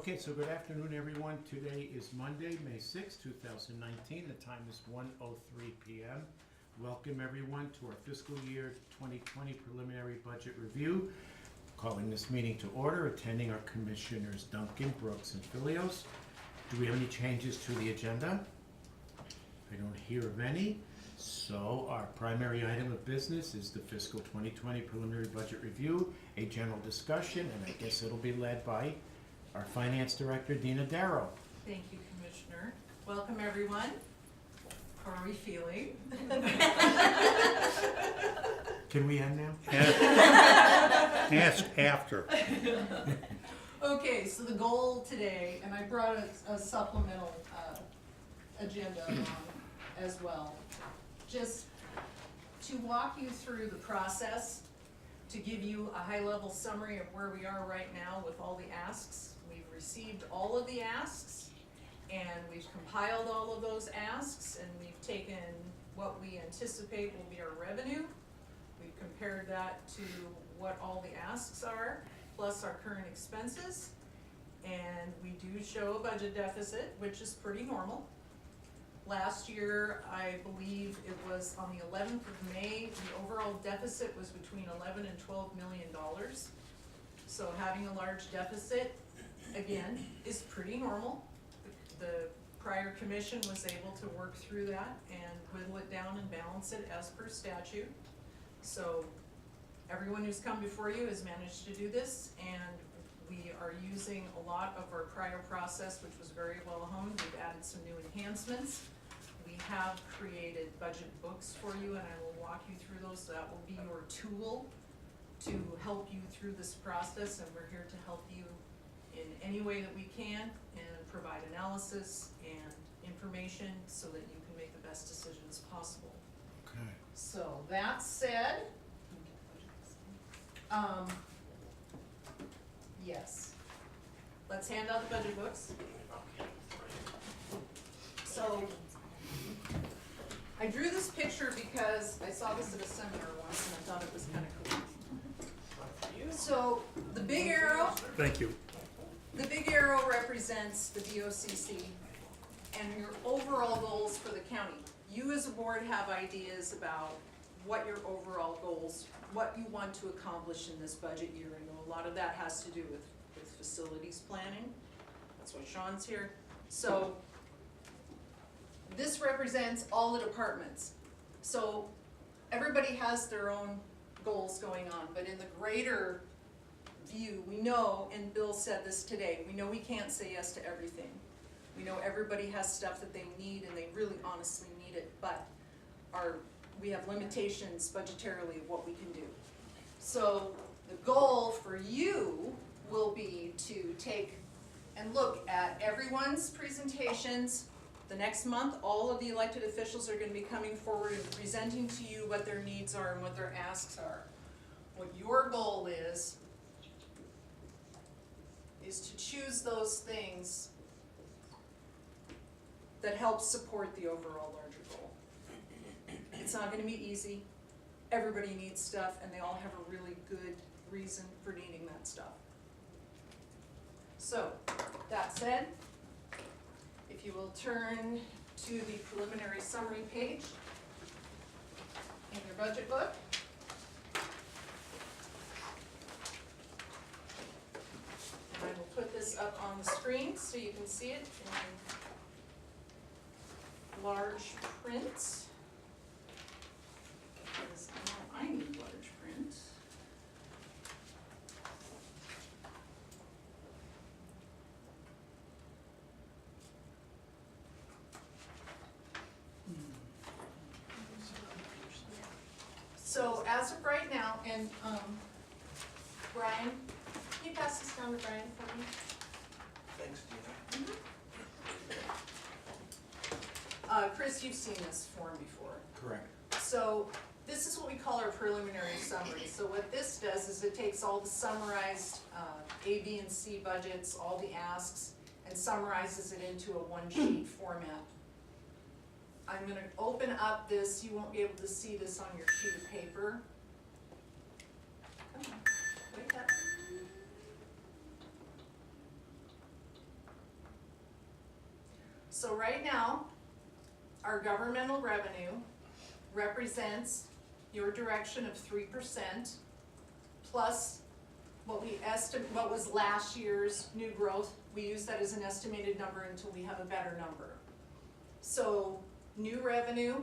Okay, so good afternoon, everyone. Today is Monday, May 6, 2019. The time is 1:03 p.m. Welcome, everyone, to our fiscal year 2020 preliminary budget review. Calling this meeting to order, attending our commissioners Duncan, Brooks, and Filios. Do we have any changes to the agenda? I don't hear of any. So our primary item of business is the fiscal 2020 preliminary budget review, a general discussion, and I guess it'll be led by our Finance Director, Dina Darrow. Thank you, Commissioner. Welcome, everyone. How are we feeling? Can we end now? Ask after. Okay, so the goal today, and I brought a supplemental agenda along as well, just to walk you through the process, to give you a high-level summary of where we are right now with all the asks. We've received all of the asks, and we've compiled all of those asks, and we've taken what we anticipate will be our revenue. We've compared that to what all the asks are, plus our current expenses, and we do show a budget deficit, which is pretty normal. Last year, I believe it was on the 11th of May, the overall deficit was between $11 and $12 million. So having a large deficit, again, is pretty normal. The prior commission was able to work through that and whittle it down and balance it as per statute. So everyone who's come before you has managed to do this, and we are using a lot of our prior process, which was very well honed. We've added some new enhancements. We have created budget books for you, and I will walk you through those. So that will be your tool to help you through this process, and we're here to help you in any way that we can and provide analysis and information so that you can make the best decisions possible. Okay. So that said, yes, let's hand out the budget books. So I drew this picture because I saw this at a seminar once and I thought it was kind of cool. So the big arrow, Thank you. the big arrow represents the DOCC and your overall goals for the county. You as a board have ideas about what your overall goals, what you want to accomplish in this budget year. I know a lot of that has to do with facilities planning. That's why Sean's here. So this represents all the departments. So everybody has their own goals going on, but in the greater view, we know, and Bill said this today, we know we can't say yes to everything. We know everybody has stuff that they need and they really honestly need it, but we have limitations budgetarily of what we can do. So the goal for you will be to take and look at everyone's presentations. The next month, all of the elected officials are going to be coming forward and presenting to you what their needs are and what their asks are. What your goal is to choose those things that help support the overall larger goal. It's not going to be easy. Everybody needs stuff, and they all have a really good reason for needing that stuff. So, that said, if you will turn to the preliminary summary page in your budget book. And I will put this up on the screen so you can see it in large print. Because I need large print. So as of right now, and Brian, can you pass this down to Brian for me? Thanks, Dina. Chris, you've seen this form before. Correct. So this is what we call our preliminary summary. So what this does is it takes all the summarized A, B, and C budgets, all the asks, and summarizes it into a one-sheet format. I'm going to open up this. You won't be able to see this on your sheet of paper. Come on, wake up. So right now, our governmental revenue represents your direction of 3% plus what what was last year's new growth. We use that as an estimated number until we have a better number. So new revenue,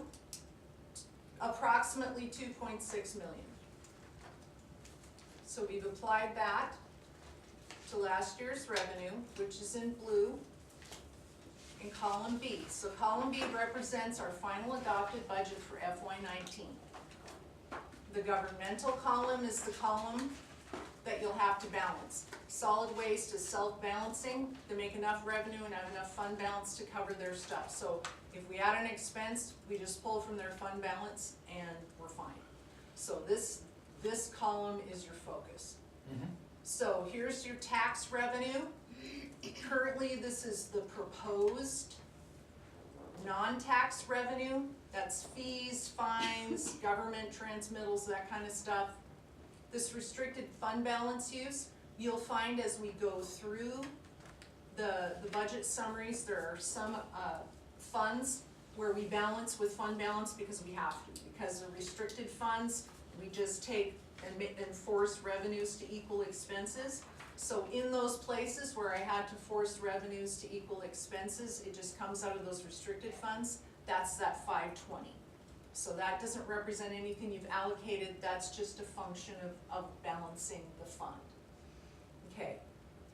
approximately 2.6 million. So we've applied that to last year's revenue, which is in blue, in column B. So column B represents our final adopted budget for FY19. The governmental column is the column that you'll have to balance. Solid waste is self-balancing to make enough revenue and have enough fund balance to cover their stuff. So if we add an expense, we just pull from their fund balance and we're fine. So this column is your focus. So here's your tax revenue. Currently, this is the proposed non-tax revenue. That's fees, fines, government transmittals, that kind of stuff. This restricted fund balance use, you'll find as we go through the budget summaries, there are some funds where we balance with fund balance because we have to. Because the restricted funds, we just take and force revenues to equal expenses. So in those places where I had to force revenues to equal expenses, it just comes out of those restricted funds. That's that 520. So that doesn't represent anything you've allocated, that's just a function of balancing the fund. Okay,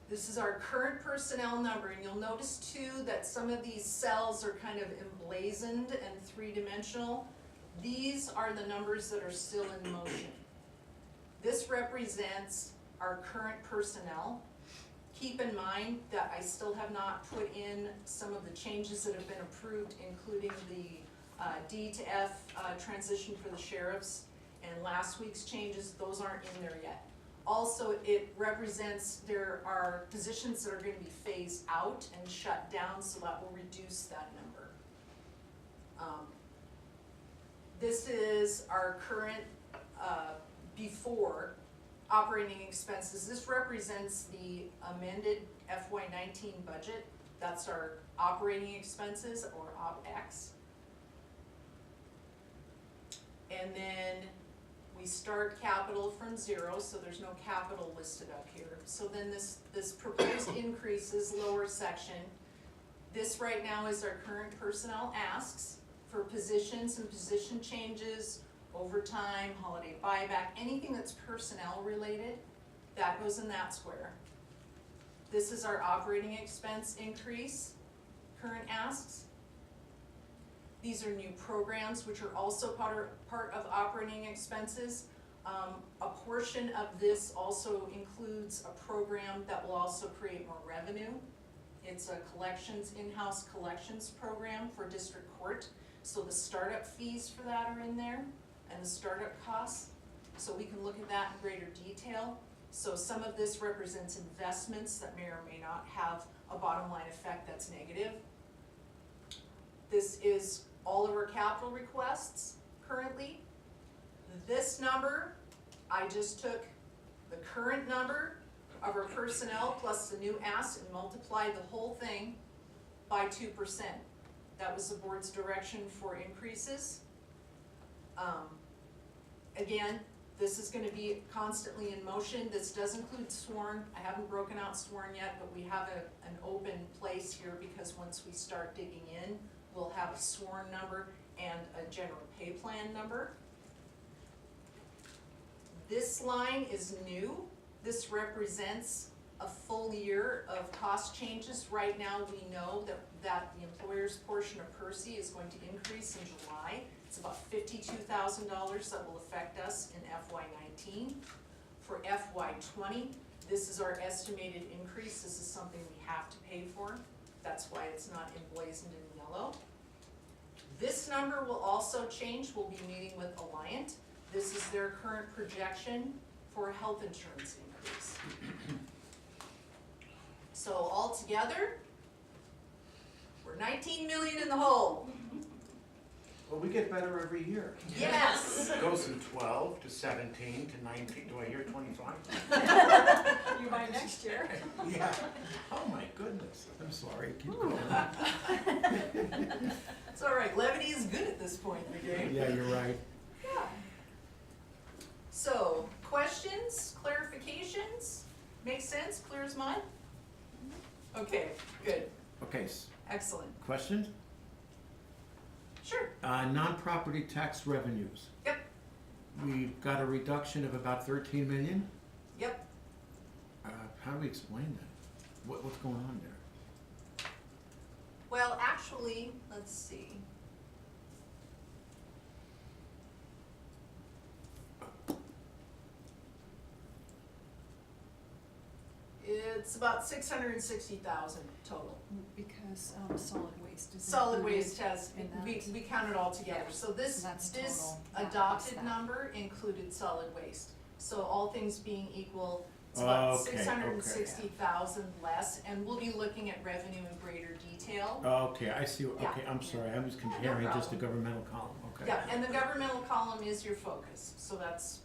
this is our current personnel number, and you'll notice too that some of these cells are kind of emblazoned and three-dimensional. These are the numbers that are still in motion. This represents our current personnel. Keep in mind that I still have not put in some of the changes that have been approved, including the D to F transition for the sheriffs and last week's changes. Those aren't in there yet. Also, it represents there are positions that are going to be phased out and shut down, so that will reduce that number. This is our current before operating expenses. This represents the amended FY19 budget. That's our operating expenses, or OpEx. And then we start capital from 0, so there's no capital listed up here. So then this proposed increase is lower section. This right now is our current personnel asks for positions and position changes, overtime, holiday buyback, anything that's personnel related, that goes in that square. This is our operating expense increase, current asks. These are new programs which are also part of operating expenses. A portion of this also includes a program that will also create more revenue. It's a collections, in-house collections program for district court. So the startup fees for that are in there, and the startup costs. So we can look at that in greater detail. So some of this represents investments that may or may not have a bottom line effect that's negative. This is all of our capital requests currently. This number, I just took the current number of our personnel plus the new asks and multiplied the whole thing by 2%. That was the board's direction for increases. Again, this is going to be constantly in motion. This does include sworn. I haven't broken out sworn yet, but we have an open place here because once we start digging in, we'll have a sworn number and a general pay plan number. This line is new. This represents a full year of cost changes. Right now we know that the employer's portion of Percy is going to increase in July. It's about $52,000 that will affect us in FY19. For FY20, this is our estimated increase. This is something we have to pay for. That's why it's not emblazoned in yellow. This number will also change. We'll be meeting with Alliant. This is their current projection for a health insurance increase. So altogether, we're 19 million in the hole. Well, we get better every year. Yes. It goes from 12 to 17 to 19, do I hear 25? You buy next year. Yeah. Oh my goodness, I'm sorry, keep going. It's all right, levity is good at this point in the game. Yeah, you're right. Yeah. So, questions, clarifications? Make sense, clear as mud? Okay, good, Okay, excellent. questions? Sure, Non-property tax revenues. yep, We've got a reduction of about 13 million. yep. How do we explain that? What's going on there? Well, actually, let's see. It's about 660,000 total. Because solid waste is Solid included waste has, in that. we count it all together, so this That's this total, not adopted that. number included solid waste. So all things being equal, it's about Okay, okay. 660,000 less, and we'll be looking at revenue in greater detail. Okay, I see, Yeah. okay, I'm sorry, I was no comparing just the problem. governmental column, okay. Yeah, and the governmental column is your focus, so that's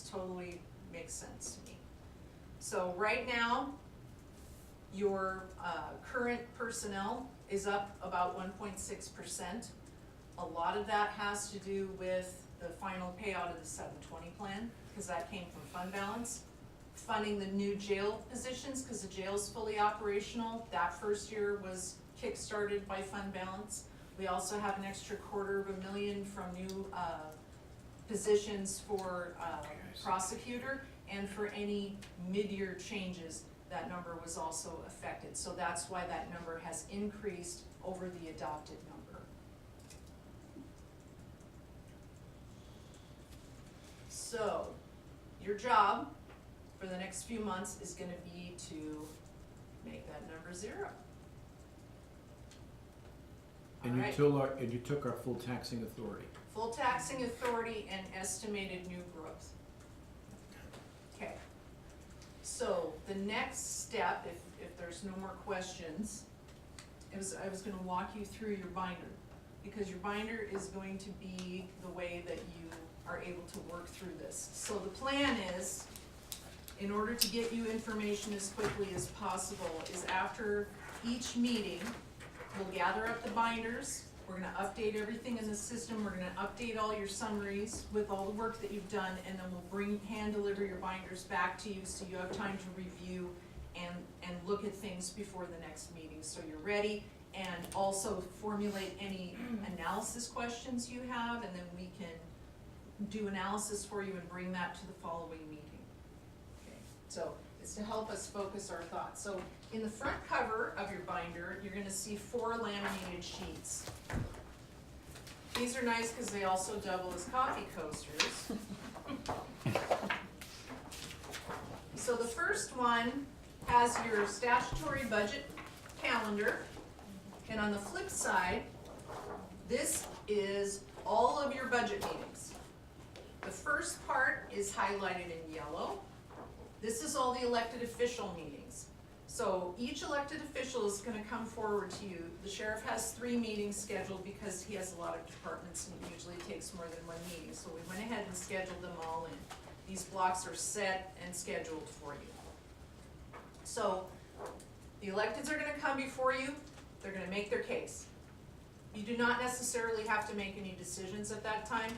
totally makes sense to me. So right now, your current personnel is up about 1.6%. A lot of that has to do with the final payout of the 720 plan, because that came from fund balance. Funding the new jail positions, because the jail's fully operational, that first year was kick-started by fund balance. We also have an extra $250,000 from new positions for Okay, I see. prosecutor, and for any mid-year changes, that number was also affected. So that's why that number has increased over the adopted number. So, your job for the next few months is gonna be to make that number 0. And you Alright. and you took our full taxing authority. Full taxing authority and estimated new growth. Okay, so the next step, if there's no more questions, I was gonna walk you through your binder, because your binder is going to be the way that you are able to work through this. So the plan is, in order to get you information as quickly as possible, is after each meeting, we'll gather up the binders, we're gonna update everything in the system, we're gonna update all your summaries with all the work that you've done, and then we'll hand deliver your binders back to you so you have time to review and look at things before the next meeting, so you're ready, and also formulate any analysis questions you have, and then we can do analysis for you and bring that to the following meeting. Okay, so it's to help us focus our thoughts. So in the front cover of your binder, you're gonna see 4 laminated sheets. These are nice because they also double as coffee coasters. So the first one has your statutory budget calendar, and on the flip side, this is all of your budget meetings. The first part is highlighted in yellow. This is all the elected official meetings. So each elected official is gonna come forward to you. The sheriff has 3 meetings scheduled because he has a lot of departments and it usually takes more than 1 meeting. So we went ahead and scheduled them all in. These blocks are set and scheduled for you. So the electeds are gonna come before you, they're gonna make their case. You do not necessarily have to make any decisions at that time.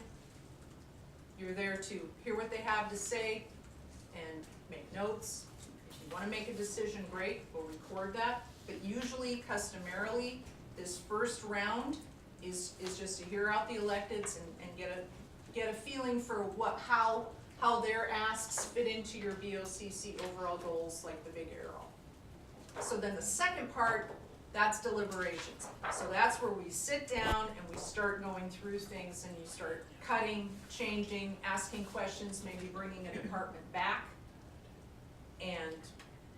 You're there to hear what they have to say and make notes. If you wanna make a decision, great, we'll record that. But usually, customarily, this first round is just to hear out the electeds and get a feeling for how their asks fit into your BOCC overall goals, like the big arrow. So then the second part, that's deliberations. So that's where we sit down and we start going through things, and you start cutting, changing, asking questions, maybe bringing a department back, and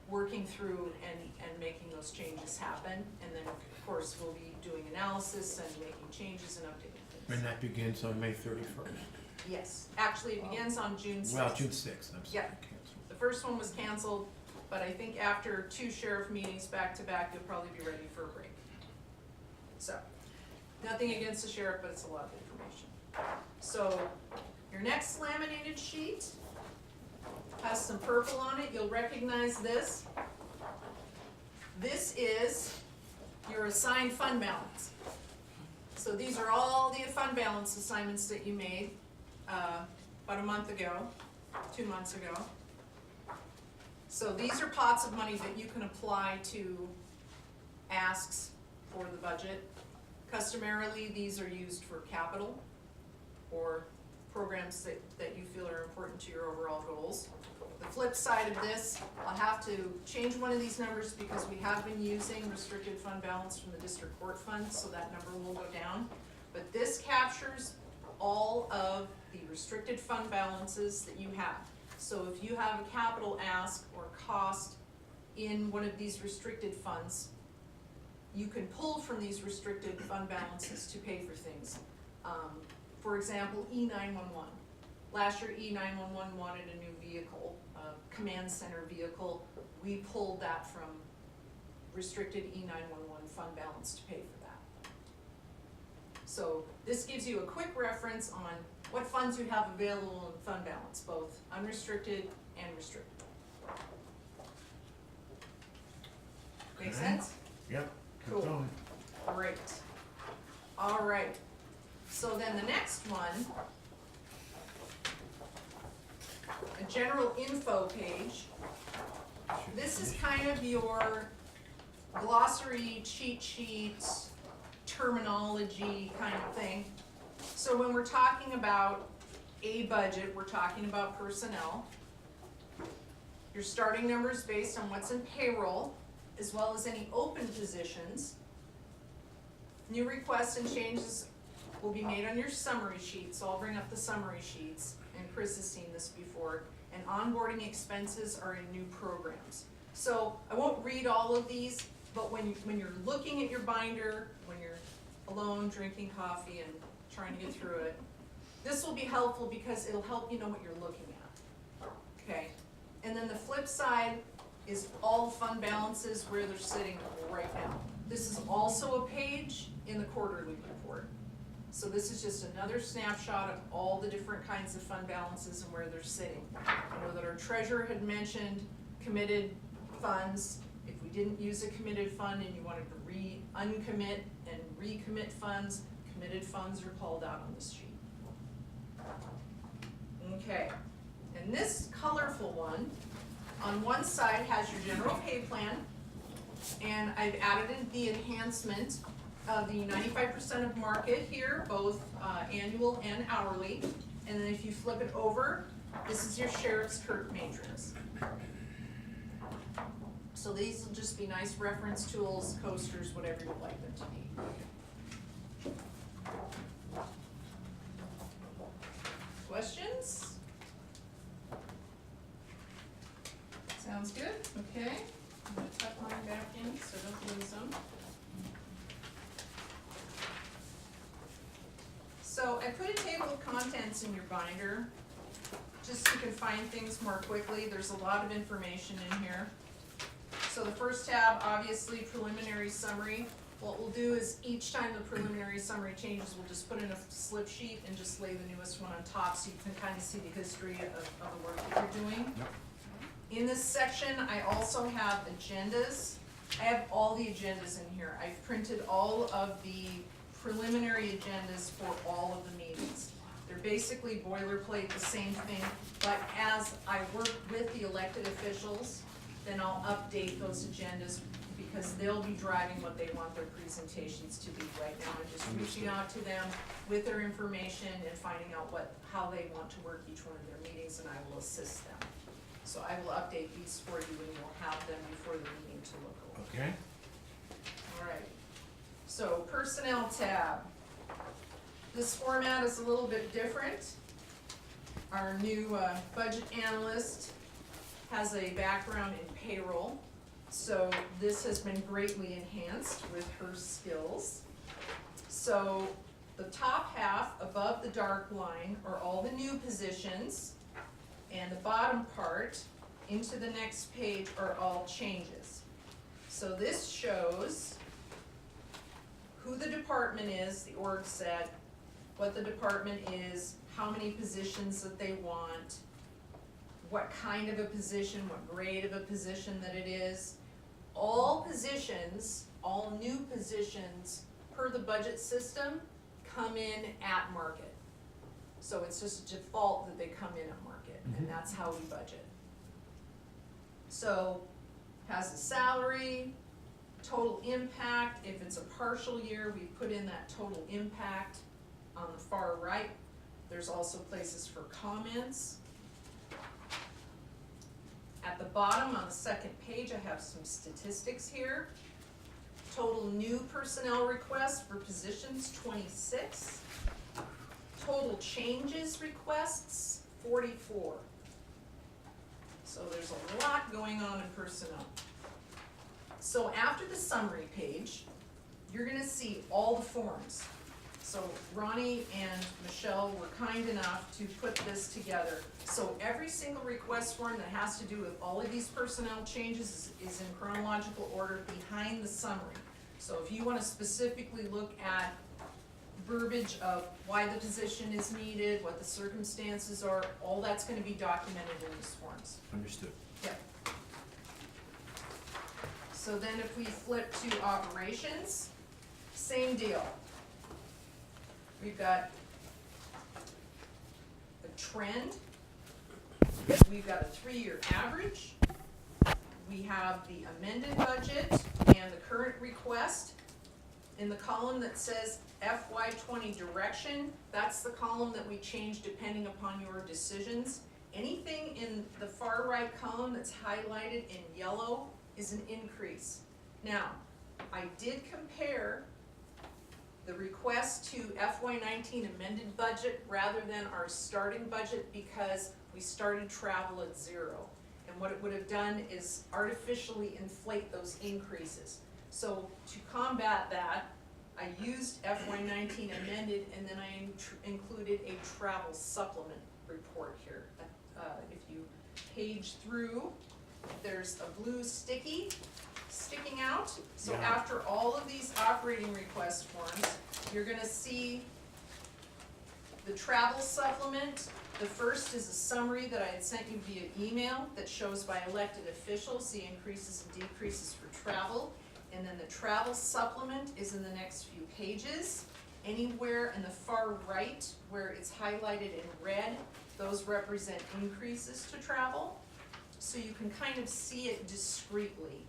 working through and making those changes happen. And then, of course, we'll be doing analysis and making changes and updating things. And that begins on May 31st. Yes, actually, it begins on June 6th. Well, June 6th, I'm sorry, Yeah. canceled. The first one was canceled, but I think after 2 sheriff meetings back to back, you'll probably be ready for a break. So, Nothing against the sheriff, but it's a lot of information. So, your next laminated sheet has some purple on it, you'll recognize this. This is your assigned fund balance. So these are all the fund balance assignments that you made, about a month ago, 2 months ago. So these are pots of money that you can apply to asks for the budget. Customarily, these are used for capital or programs that you feel are important to your overall goals. The flip side of this, I'll have to change one of these numbers because we have been using restricted fund balance from the district court fund, so that number will go down. But this captures all of the restricted fund balances that you have. So if you have a capital ask or cost in one of these restricted funds, you can pull from these restricted fund balances to pay for things. For example, E911. Last year, E911 wanted a new vehicle, a command center vehicle. We pulled that from restricted E911 fund balance to pay for that. So this gives you a quick reference on what funds you have available in fund balance, both unrestricted and restricted. Make Okay. sense? Yep, Cool. keep going. Great. All right. So then the next one, a general info page. This is kind of your glossary, cheat sheet, terminology kind of thing. So when we're talking about a budget, we're talking about personnel. Your starting number is based on what's in payroll, as well as any open positions. New requests and changes will be made on your summary sheet, so I'll bring up the summary sheets, and Chris has seen this before. And onboarding expenses are in new programs. So I won't read all of these, but when you're looking at your binder, when you're alone drinking coffee and trying to get through it, this will be helpful because it'll help you know what you're looking at. Okay? And then the flip side is all fund balances where they're sitting right now. This is also a page in the quarterly report. So this is just another snapshot of all the different kinds of fund balances and where they're sitting. I know that our treasurer had mentioned committed funds. If we didn't use a committed fund and you wanted to uncommit and recommit funds, committed funds are called out on this sheet. Okay, and this colorful one, on one side has your general pay plan, and I've added in the enhancement of the 95% of market here, both annual and hourly. And then if you flip it over, this is your sheriff's Kurt matrix. So these will just be nice reference tools, coasters, whatever you'd like them to be. Questions? Sounds good, okay. I'm gonna tuck mine back in so I don't lose them. So I put a table of contents in your binder, just so you can find things more quickly. There's a lot of information in here. So the first tab, obviously preliminary summary. What we'll do is each time the preliminary summary changes, we'll just put in a slip sheet and just lay the newest one on top so you can kind of see the history of the work that you're doing. Yep. In this section, I also have agendas. I have all the agendas in here. I've printed all of the preliminary agendas for all of the meetings. They're basically boilerplate, the same thing, but as I work with the elected officials, then I'll update those agendas because they'll be driving what they want their presentations to be right now. I'm just reaching out to them with their information and finding out how they want to work each one of their meetings, and I will assist them. So I will update these for you and you'll have them before the meeting to look over. Okay, All right, so personnel tab. This format is a little bit different. Our new budget analyst has a background in payroll, so this has been greatly enhanced with her skills. So the top half above the dark line are all the new positions, and the bottom part into the next page are all changes. So this shows who the department is, the org set, what the department is, how many positions that they want, what kind of a position, what grade of a position that it is. All positions, all new positions per the budget system come in at market. So it's just a default that they come in at market, and that's how we budget. So, has a salary, total impact, if it's a partial year, we put in that total impact on the far right. There's also places for comments. At the bottom on the second page, I have some statistics here. Total new personnel requests for positions, 26. Total changes requests, 44. So there's a lot going on in personnel. So after the summary page, you're gonna see all the forms. So Ronnie and Michelle were kind enough to put this together. So every single request form that has to do with all of these personnel changes is in chronological order behind the summary. So if you wanna specifically look at verbiage of why the position is needed, what the circumstances are, all that's gonna be documented in these forms. Understood. Yep. So then if we flip to operations, same deal. We've got a trend, we've got a 3-year average, we have the amended budget and the current request. In the column that says FY20 direction, that's the column that we change depending upon your decisions. Anything in the far right column that's highlighted in yellow is an increase. Now, I did compare the request to FY19 amended budget rather than our starting budget because we started travel at 0. And what it would have done is artificially inflate those increases. So to combat that, I used FY19 amended and then I included a travel supplement report here. If you page through, there's a blue sticky sticking out. So Yeah. after all of these operating request forms, you're gonna see the travel supplement. The first is a summary that I had sent you via email that shows by elected officials the increases and decreases for travel. And then the travel supplement is in the next few pages. Anywhere in the far right where it's highlighted in red, those represent increases to travel. So you can kind of see it discreetly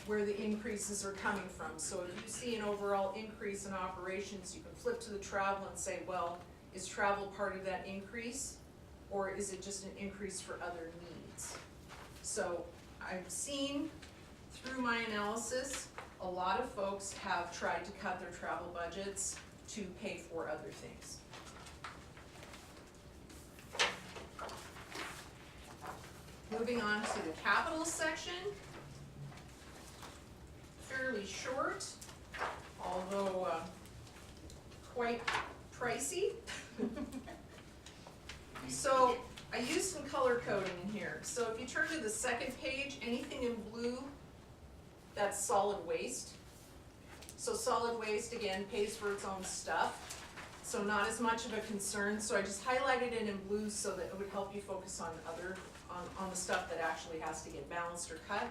where the increases are coming from. So if you see an overall increase in operations, you can flip to the travel and say, well, is travel part of that increase? Or is it just an increase for other needs? So I've seen through my analysis, a lot of folks have tried to cut their travel budgets to pay for other things. Moving on to the capital section. Fairly short, although quite pricey. So I used some color coding in here. So if you turn to the second page, anything in blue, that's solid waste. So solid waste, again, pays for its own stuff. So not as much of a concern. So I just highlighted it in blue so that it would help you focus on on the stuff that actually has to get balanced or cut.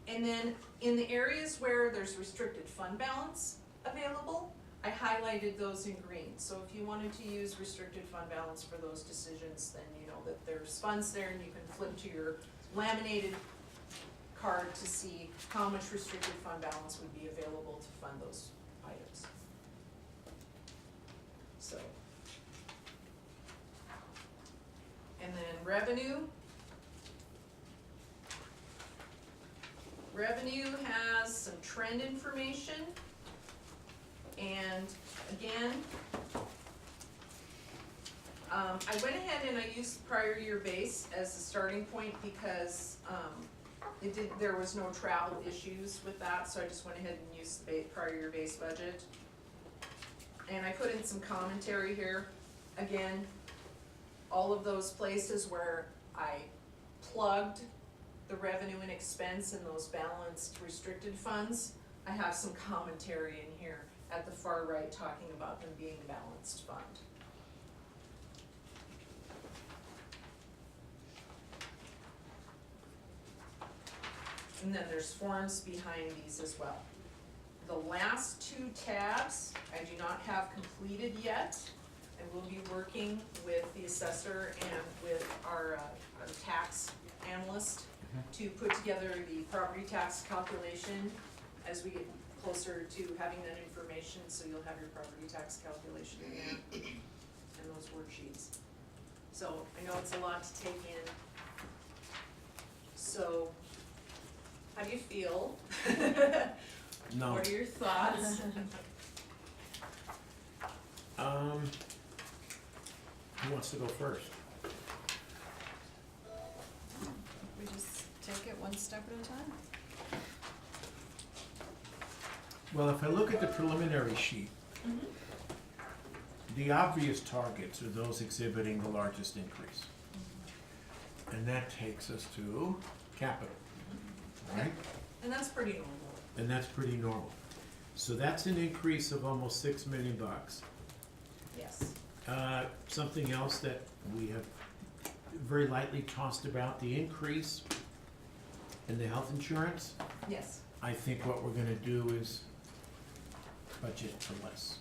And then in the areas where there's restricted fund balance available, I highlighted those in green. So if you wanted to use restricted fund balance for those decisions, then you know that there's funds there and you can flip to your laminated card to see how much restricted fund balance would be available to fund those items. So. And then revenue. Revenue has some trend information. And again, I went ahead and I used the prior year base as the starting point because there was no travel issues with that, so I just went ahead and used the prior year base budget. And I put in some commentary here. Again, all of those places where I plugged the revenue and expense in those balanced restricted funds, I have some commentary in here. at the far right talking about them being a balanced fund. And then there's forms behind these as well. The last two tabs I do not have completed yet. I will be working with the assessor and with our tax analyst to put together the property tax calculation as we get closer to having that information, so you'll have your property tax calculation in there and those worksheets. So I know it's a lot to take in. So, how do you feel? No. What are your thoughts? Who wants to go first? We just take it one step at a time. Well, if I look at the preliminary sheet, the obvious targets are those exhibiting the largest increase. And that takes us to capital, right? And that's pretty normal. And that's pretty normal. So that's an increase of almost $6 million. Yes. Something else that we have very lightly tossed about, the increase in the health insurance. Yes. I think what we're gonna do is budget for less.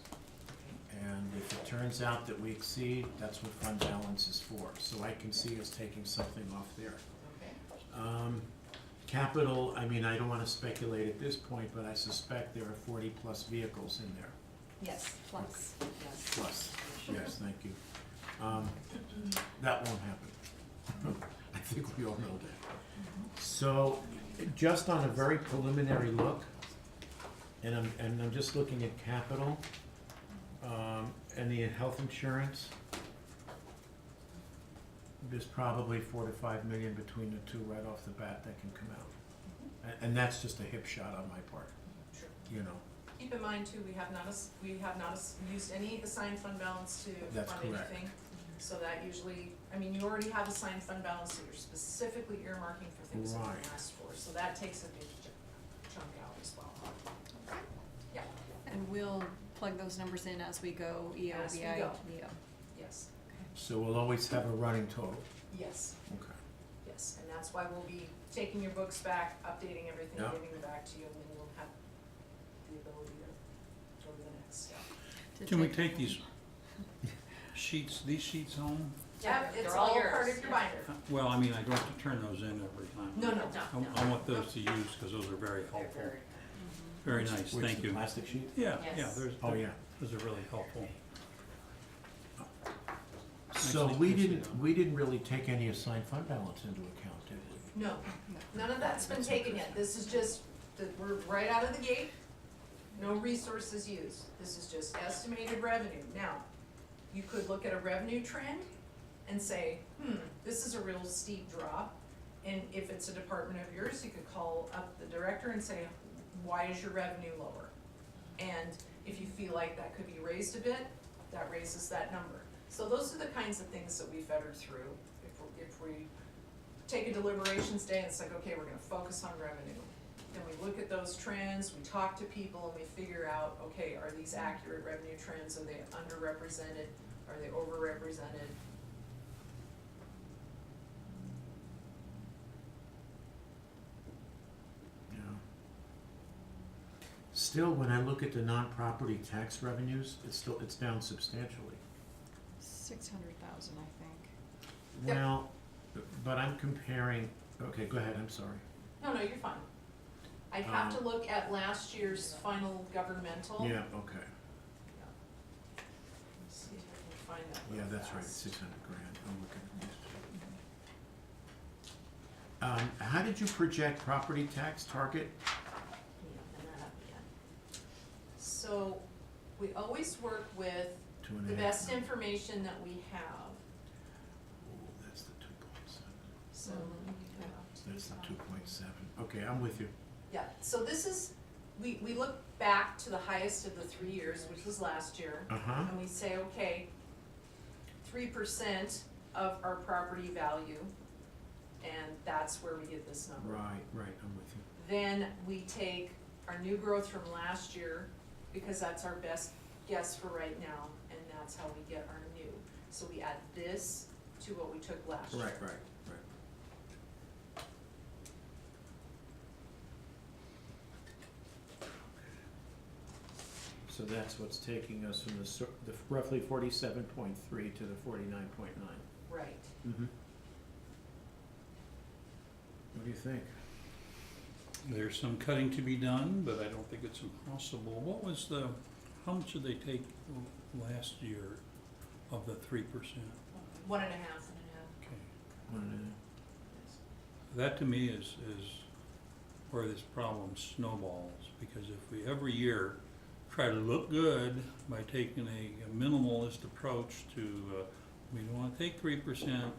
And if it turns out that we exceed, that's what fund balance is for. So I can see us taking something off there. Okay. Capital, I mean, I don't wanna speculate at this point, but I suspect there are 40+ vehicles in there. Yes. Plus. Yes. Plus, yes, thank you. That won't happen. I think we all know that. So, just on a very preliminary look, and I'm just looking at capital, and the health insurance, there's probably 4 to 5 million between the two right off the bat that can come out. And that's just a hip shot on my part, Sure. you know. Keep in mind too, we have not used any assigned fund balance to That's fund correct. anything. So that usually, I mean, you already have assigned fund balance, so you're specifically earmarking for things that you Right. asked for, so that takes a big chunk out as well. Yeah, And we'll plug those numbers in as we go, EO, As we BI, go. EO. yes, So we'll always have a running total. yes, Okay. yes, and that's why we'll be taking your books back, updating everything, Yeah. giving them back to you, and then you'll have the ability to go to the next step. To Can we take these these sheets home? Yeah, it's They're all all yours. part of your binder. Well, I mean, I don't have to turn those in every time. No, no, I want those to use, because those are very helpful. Very nice, Which, thank the you. plastic sheet? Yeah, Yes. yeah, Oh, yeah. those are really helpful. So Actually, we can you see didn't, that? we didn't really take any assigned fund balance into account, did we? No, none of that's been taken yet, this is just, we're right out of the gate, no resources used, this is just estimated revenue. Now, you could look at a revenue trend and say, this is a real steep drop, and if it's a department of yours, you could call up the director and say, why is your revenue lower? And if you feel like that could be raised a bit, that raises that number. So those are the kinds of things that we feathered through. If we take a deliberations day and it's like, okay, we're gonna focus on revenue. Then we look at those trends, we talk to people, and we figure out, okay, are these accurate revenue trends? Are they underrepresented? Are they overrepresented? Yeah. Still, when I look at the non-property tax revenues, it's down substantially. 600,000, I think. Yep. Well, but I'm comparing, okay, go ahead, I'm sorry. No, you're fine. I'd have to look at last year's final governmental. Yeah, okay, Let's see if I can find that. yeah, real that's right, fast. 600 grand, I'm looking at this. How did you project property tax target? Yeah, and that up again. So, we always work with 2.5. the best information that we have, Oh, that's the 2.7, so. that's the 2.7, okay, I'm with you. Yeah, so this is, we look back to the highest of the 3 years, which was last year. Uh-huh. And we say, okay, 3% of our property value, and that's where we get this number. Right, I'm with you. Then we take our new growth from last year because that's our best guess for right now, and that's how we get our new. So we add this to what we took last year. Right. So that's what's taking us from the roughly 47.3 to the 49.9. Right. Mm-hmm. What do you think? There's some cutting to be done, but I don't think it's impossible. How much did they take last year of the 3%? 1.5. Okay. That to me is where this problem snowballs, because if we every year try to look good by taking a minimalist approach to, we don't wanna take 3%,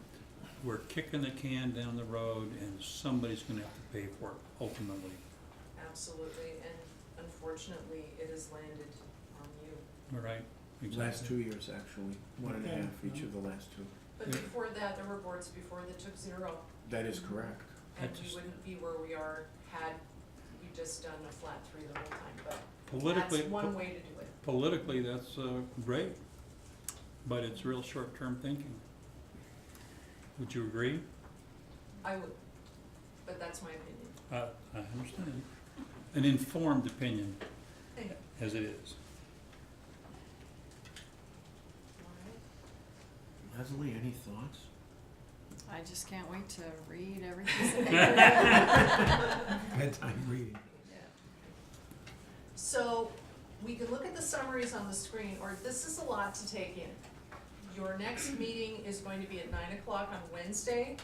we're kicking the can down the road and somebody's gonna have to pay for it ultimately. Absolutely, and unfortunately, it has landed on you. All right? Last 2 years, actually, 1.5 each of the last two. But Yeah. before that, there were boards before that took 0, That is correct. and That we just- wouldn't be where we are had we just done a flat 3 the whole time, but Politically, that's one way to do it. politically, that's great, but it's real short-term thinking. Would you agree? I would, but that's my opinion. I understand. An informed opinion, Thank you. as it is. All right. Leslie, any thoughts? I just can't wait to read everything. Bedtime reading. So, we can look at the summaries on the screen, or this is a lot to take in. Your next meeting is going to be at 9 o'clock on Wednesday.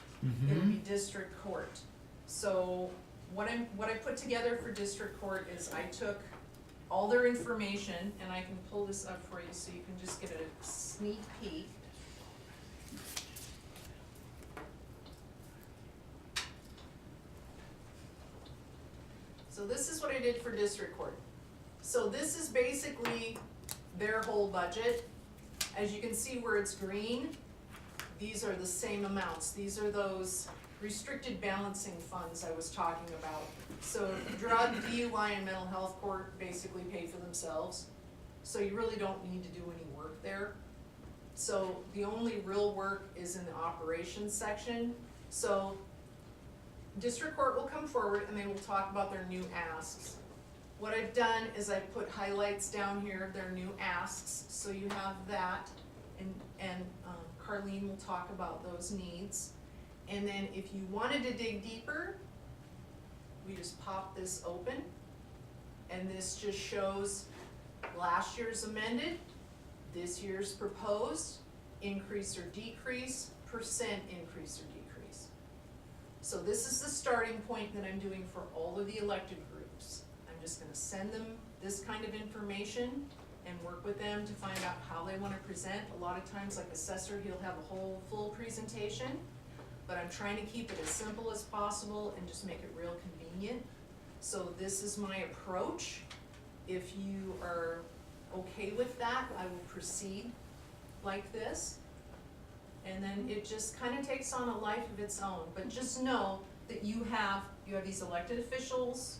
It'll be district court. So, what I put together for district court is I took all their information, and I can pull this up for you so you can just get a sneak peek. So this is what I did for district court. So this is basically their whole budget. As you can see where it's green, these are the same amounts. These are those restricted balancing funds I was talking about. So drug, DUI, and mental health court basically pay for themselves. So you really don't need to do any work there. So the only real work is in the operations section. So district court will come forward and they will talk about their new asks. What I've done is I put highlights down here of their new asks, so you have that, and Carlene will talk about those needs. And then if you wanted to dig deeper, we just pop this open, and this just shows last year's amended, this year's proposed, increase or decrease, percent increase or decrease. So this is the starting point that I'm doing for all of the elected groups. I'm just gonna send them this kind of information and work with them to find out how they wanna present. A lot of times, like assessor, he'll have a whole full presentation, but I'm trying to keep it as simple as possible and just make it real convenient. So this is my approach. If you are okay with that, I will proceed like this. And then it just kind of takes on a life of its own, but just know that you have these elected officials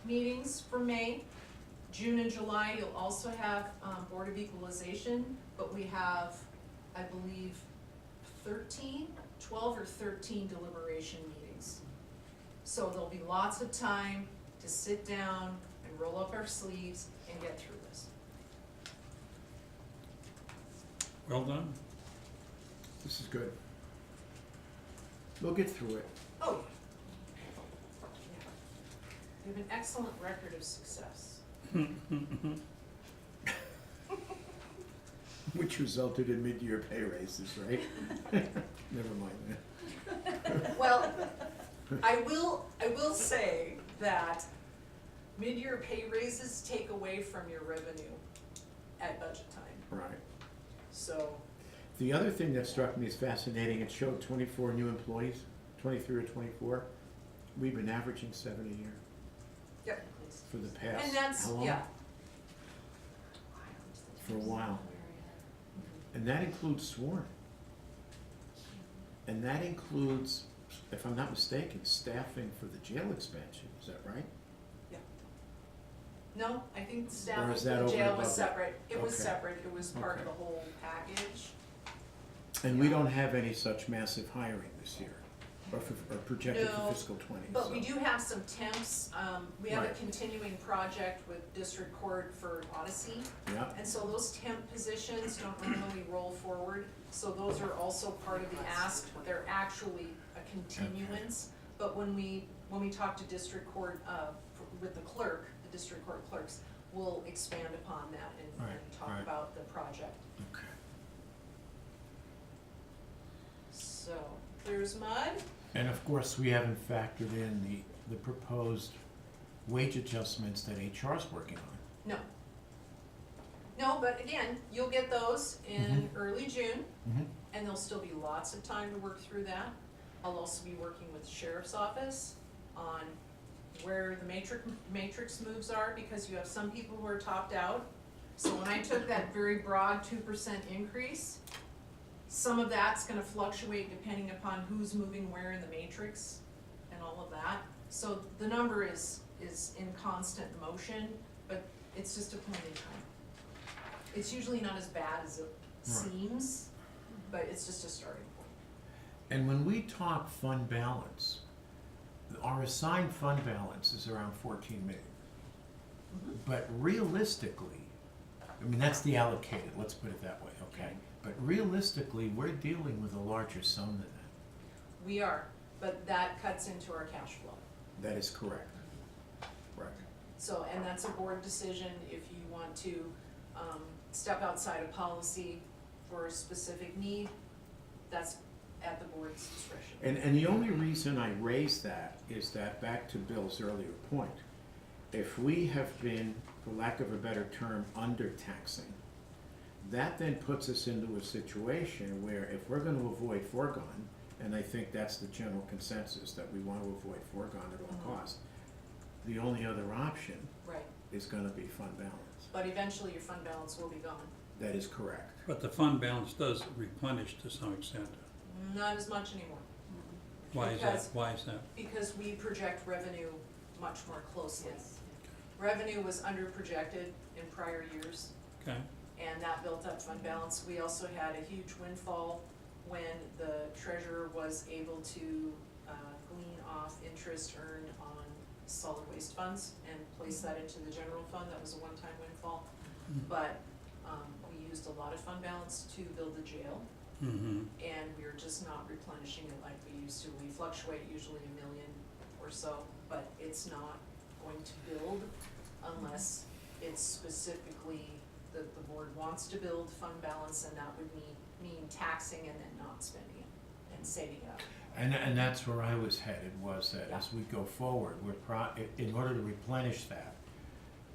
meetings for May. June and July, you'll also have Board of Equalization, but we have, I believe, 12 or 13 deliberation meetings. So there'll be lots of time to sit down and roll up our sleeves and get through this. Well done. This is good. We'll get through it. Oh, yeah. You have an excellent record of success. Which resulted in mid-year pay raises, right? Never mind that. Well, I will say that mid-year pay raises take away from your revenue at budget time, Right. so. The other thing that struck me as fascinating, it showed 24 new employees, 23 or 24. We've been averaging 7 a year Yep. for the past, And that's, how long? yeah. For a while. And that includes sworn. And that includes, if I'm not mistaken, staffing for the jail expansion, is that right? Yeah. No, I think Or staffing is for that the over jail above was that? separate. It was Okay. separate, it was part of Okay. the whole package. And we don't have any such massive hiring this year, or projected No, for fiscal 20, But we so- do have some temps. We have a Right. continuing project with District Court for Odyssey. Yeah, And so those temp positions don't normally roll forward, so those are also part of the ask. They're actually a continuance. But when we talk to District Court, with the clerk, the District Court clerks, we'll expand upon that and Right, talk right. about the project. okay. So, there's Mud. And of course, we haven't factored in the proposed wage adjustments that HR is working on. No. No, but again, you'll get those in early June, Mm-hmm. and there'll still be lots of time to work through that. I'll also be working with the sheriff's office on where the matrix moves are, because you have some people who are topped out. So when I took that very broad 2% increase, some of that's gonna fluctuate depending upon who's moving where in the matrix and all of that. So the number is in constant motion, but it's just a point in time. It's usually not as bad as it seems, but it's just a starting point. And when we talk fund balance, our assigned fund balance is around 14 million. But realistically, I mean, that's the allocated, let's put it that way, okay? But realistically, we're dealing with a larger sum than that. We are, but that cuts into our cash flow. That is correct. Right. So, and that's a board decision if you want to, step outside of policy for a specific need, that's at the board's discretion. And the only reason I raise that is that, back to Bill's earlier point, if we have been, for lack of a better term, under-taxing, that then puts us into a situation where if we're gonna avoid foregone, and I think that's the general consensus, that we want to avoid foregone at all costs, the only other option Right, is gonna be fund balance. but eventually your fund balance will be gone. That is correct. But the fund balance does replenish to some extent. Not as much anymore. Why is that? Because- Why is that? Because we project revenue much more closely. Revenue was under projected in prior years, Okay, and that built up fund balance. We also had a huge windfall when the treasurer was able to glean off interest earned on solid waste funds and place that into the general fund. That was a one-time windfall. But we used a lot of fund balance to build the jail, and we're just not replenishing it like we used to. We fluctuate usually $1 million or so, but it's not going to build unless it's specifically the board wants to build fund balance, and that would mean taxing and then not spending it and saving it up. And that's where I was headed, was that as we go forward, in order to replenish that,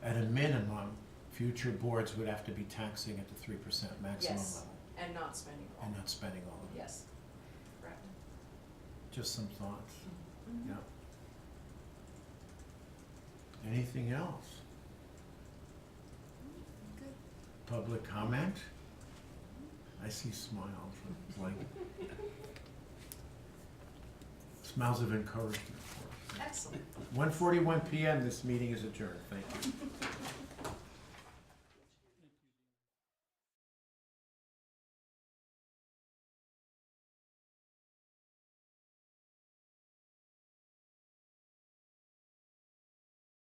at a minimum, future boards would have to be taxing at the 3% maximum Yes. level And not spending all. and not spending all of it. Yes, correct. Just some thoughts, Mhm. yeah. Anything else? Good. Public comment? I see smiles, like, smiles of encouragement for us. Excellent. 1:41 PM, this meeting is adjourned, thank you.